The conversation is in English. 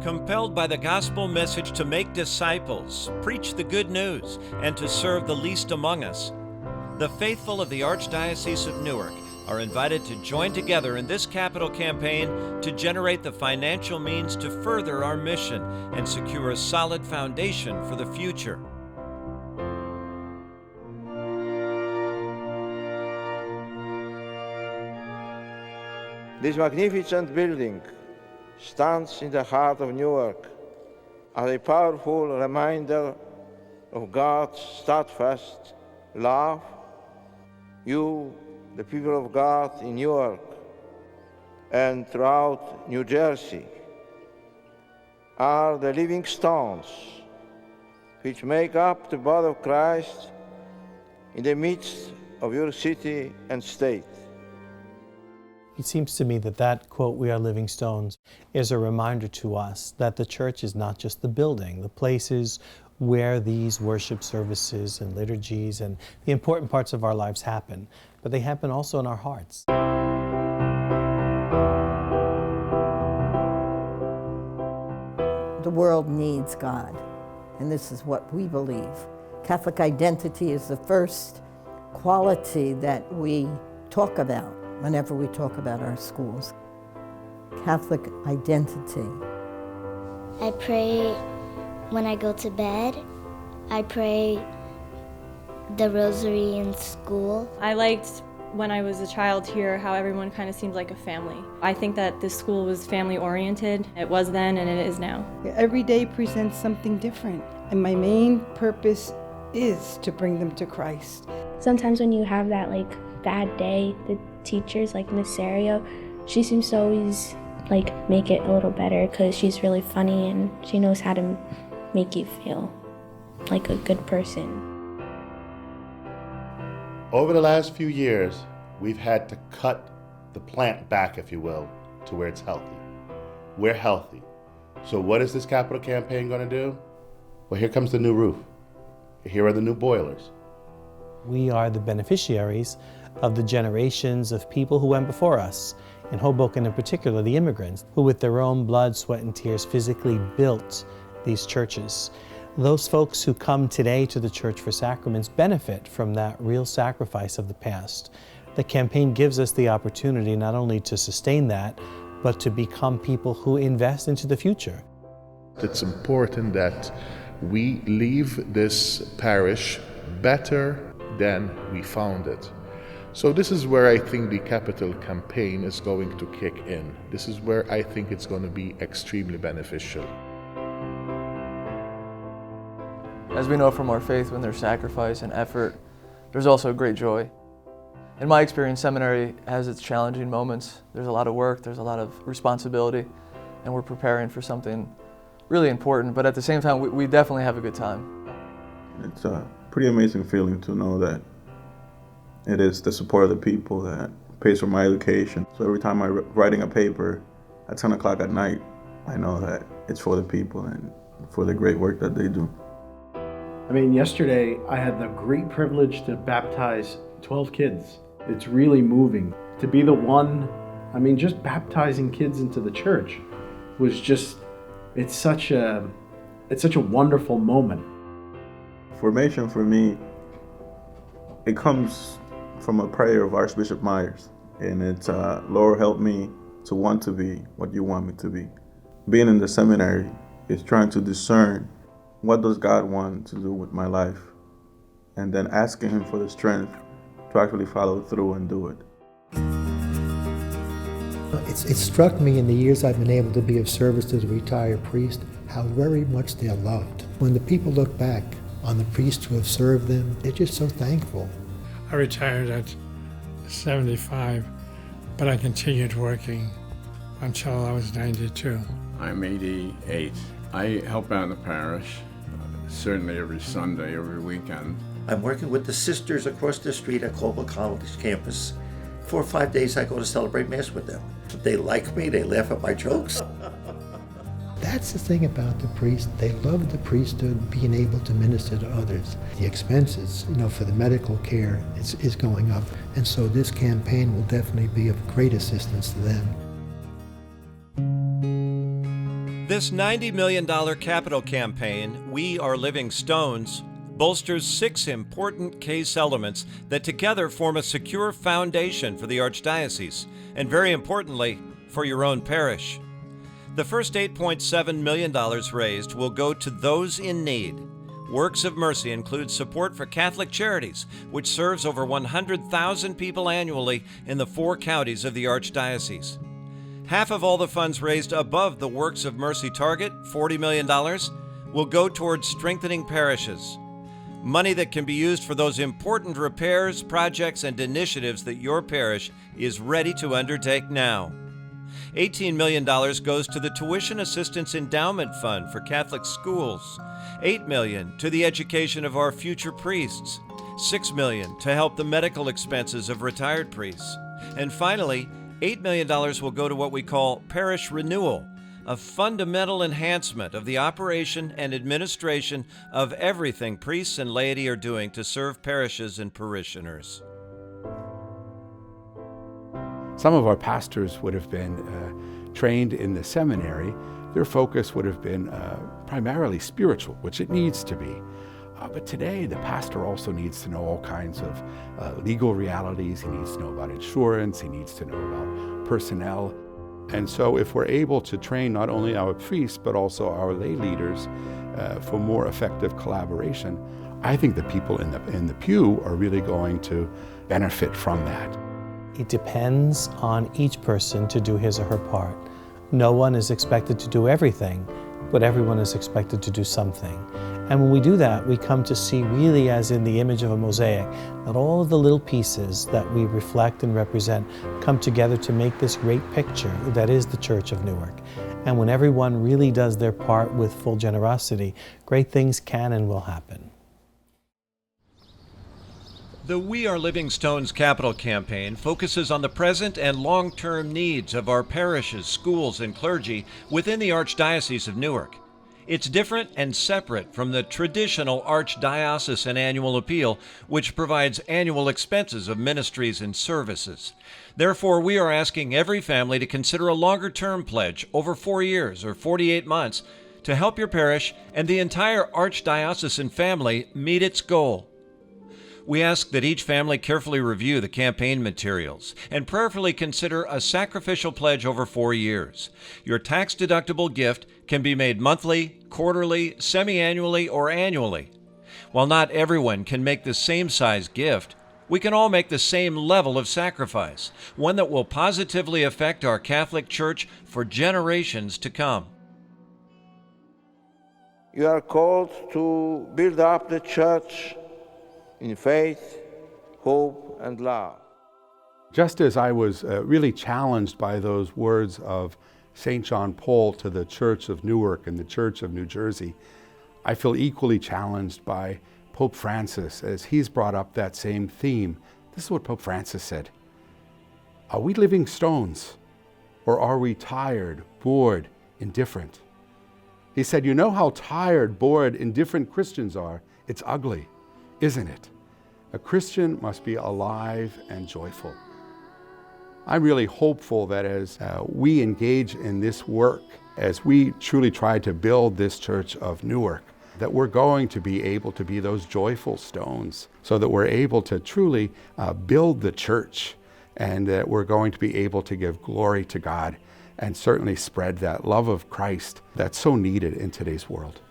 Compelled by the gospel message to make disciples, preach the good news, and to serve the least among us, the faithful of the Archdiocese of Newark are invited to join together in this capital campaign to generate the financial means to further our mission and secure a solid foundation for the future. This magnificent building stands in the heart of Newark as a powerful reminder of God's steadfast love. You, the people of God in Newark and throughout New Jersey, are the living stones which make up the body of Christ in the midst of your city and state. It seems to me that quote, "We are living stones," is a reminder to us that the church is not just the building, the places where these worship services and liturgies and the important parts of our lives happen, but they happen also in our hearts. The world needs God, and this is what we believe. Catholic identity is the first quality that we talk about whenever we talk about our schools. Catholic identity. I pray when I go to bed. I pray the rosary in school. I liked when I was a child here how everyone kind of seemed like a family. I think that this school was family oriented. It was then and it is now. Every day presents something different, and my main purpose is to bring them to Christ. Sometimes when you have that bad day, the teachers like Miss Serio, she seems to always make it a little better because she's really funny and she knows how to make you feel like a good person. Over the last few years, we've had to cut the plant back, if you will, to where it's healthy. We're healthy. So what is this capital campaign going to do? Well, here comes the new roof. Here are the new boilers. We are the beneficiaries of the generations of people who went before us. In Hoboken in particular, the immigrants, who with their own blood, sweat, and tears physically built these churches. Those folks who come today to the Church for Sacraments benefit from that real sacrifice of the past. The campaign gives us the opportunity not only to sustain that, but to become people who invest into the future. It's important that we leave this parish better than we found it. So this is where I think the capital campaign is going to kick in. This is where I think it's going to be extremely beneficial. As we know from our faith, when there's sacrifice and effort, there's also great joy. In my experience, seminary has its challenging moments. There's a lot of work, there's a lot of responsibility, and we're preparing for something really important, but at the same time, we definitely have a good time. It's a pretty amazing feeling to know that it is the support of the people that pays for my education. So every time I'm writing a paper at 10 o'clock at night, I know that it's for the people and for the great work that they do. I mean, yesterday I had the great privilege to baptize 12 kids. It's really moving. To be the one, just baptizing kids into the church was just, it's such a wonderful moment. Formation for me, it comes from a prayer of Archbishop Myers, and it's, Lord, help me to want to be what you want me to be. Being in the seminary is trying to discern what does God want to do with my life, and then asking Him for the strength to actually follow through and do it. It struck me in the years I've been able to be of service to the retired priest how very much they're loved. When the people look back on the priests who have served them, they're just so thankful. I retired at 75, but I continued working until I was 92. I'm 88. I help out in the parish, certainly every Sunday, every weekend. I'm working with the sisters across the street at Coldwell College campus. 4 or 5 days I go to celebrate Mass with them. They like me, they laugh at my jokes. That's the thing about the priest. They love the priesthood, being able to minister to others. The expenses, for the medical care is going up. And so this campaign will definitely be of great assistance to them. This $90 million capital campaign, We Are Living Stones, bolsters 6 important case elements that together form a secure foundation for the Archdiocese, and very importantly, for your own parish. The first $8.7 million raised will go to those in need. Works of Mercy includes support for Catholic Charities, which serves over 100,000 people annually in the 4 counties of the Archdiocese. Half of all the funds raised above the Works of Mercy target, $40 million, will go towards strengthening parishes. Money that can be used for those important repairs, projects, and initiatives that your parish is ready to undertake now. $18 million goes to the Tuition Assistance Endowment Fund for Catholic schools, $8 million to the education of our future priests, $6 million to help the medical expenses of retired priests, and finally, $8 million will go to what we call parish renewal, a fundamental enhancement of the operation and administration of everything priests and laity are doing to serve parishes and parishioners. Some of our pastors would have been trained in the seminary. Their focus would have been primarily spiritual, which it needs to be. But today, the pastor also needs to know all kinds of legal realities. He needs to know about insurance. He needs to know about personnel. And so if we're able to train not only our priests, but also our lay leaders for more effective collaboration, I think the people in the pew are really going to benefit from that. It depends on each person to do his or her part. No one is expected to do everything, but everyone is expected to do something. And when we do that, we come to see really as in the image of a mosaic, that all of the little pieces that we reflect and represent come together to make this great picture that is the Church of Newark. And when everyone really does their part with full generosity, great things can and will happen. The We Are Living Stones capital campaign focuses on the present and long-term needs of our parishes, schools, and clergy within the Archdiocese of Newark. It's different and separate from the traditional archdiocesan annual appeal, which provides annual expenses of ministries and services. Therefore, we are asking every family to consider a longer-term pledge over 4 years or 48 months to help your parish and the entire archdiocesan family meet its goal. We ask that each family carefully review the campaign materials and prayerfully consider a sacrificial pledge over 4 years. Your tax-deductible gift can be made monthly, quarterly, semi-annually, or annually. While not everyone can make the same size gift, we can all make the same level of sacrifice, one that will positively affect our Catholic Church for generations to come. You are called to build up the Church in faith, hope, and love. Just as I was really challenged by those words of St. John Paul to the Church of Newark and the Church of New Jersey, I feel equally challenged by Pope Francis as he's brought up that same theme. This is what Pope Francis said. Are we living stones, or are we tired, bored, indifferent? He said, you know how tired, bored, indifferent Christians are? It's ugly, isn't it? A Christian must be alive and joyful. I'm really hopeful that as we engage in this work, as we truly try to build this Church of Newark, that we're going to be able to be those joyful stones so that we're able to truly build the church, and that we're going to be able to give glory to God and certainly spread that love of Christ that's so needed in today's world.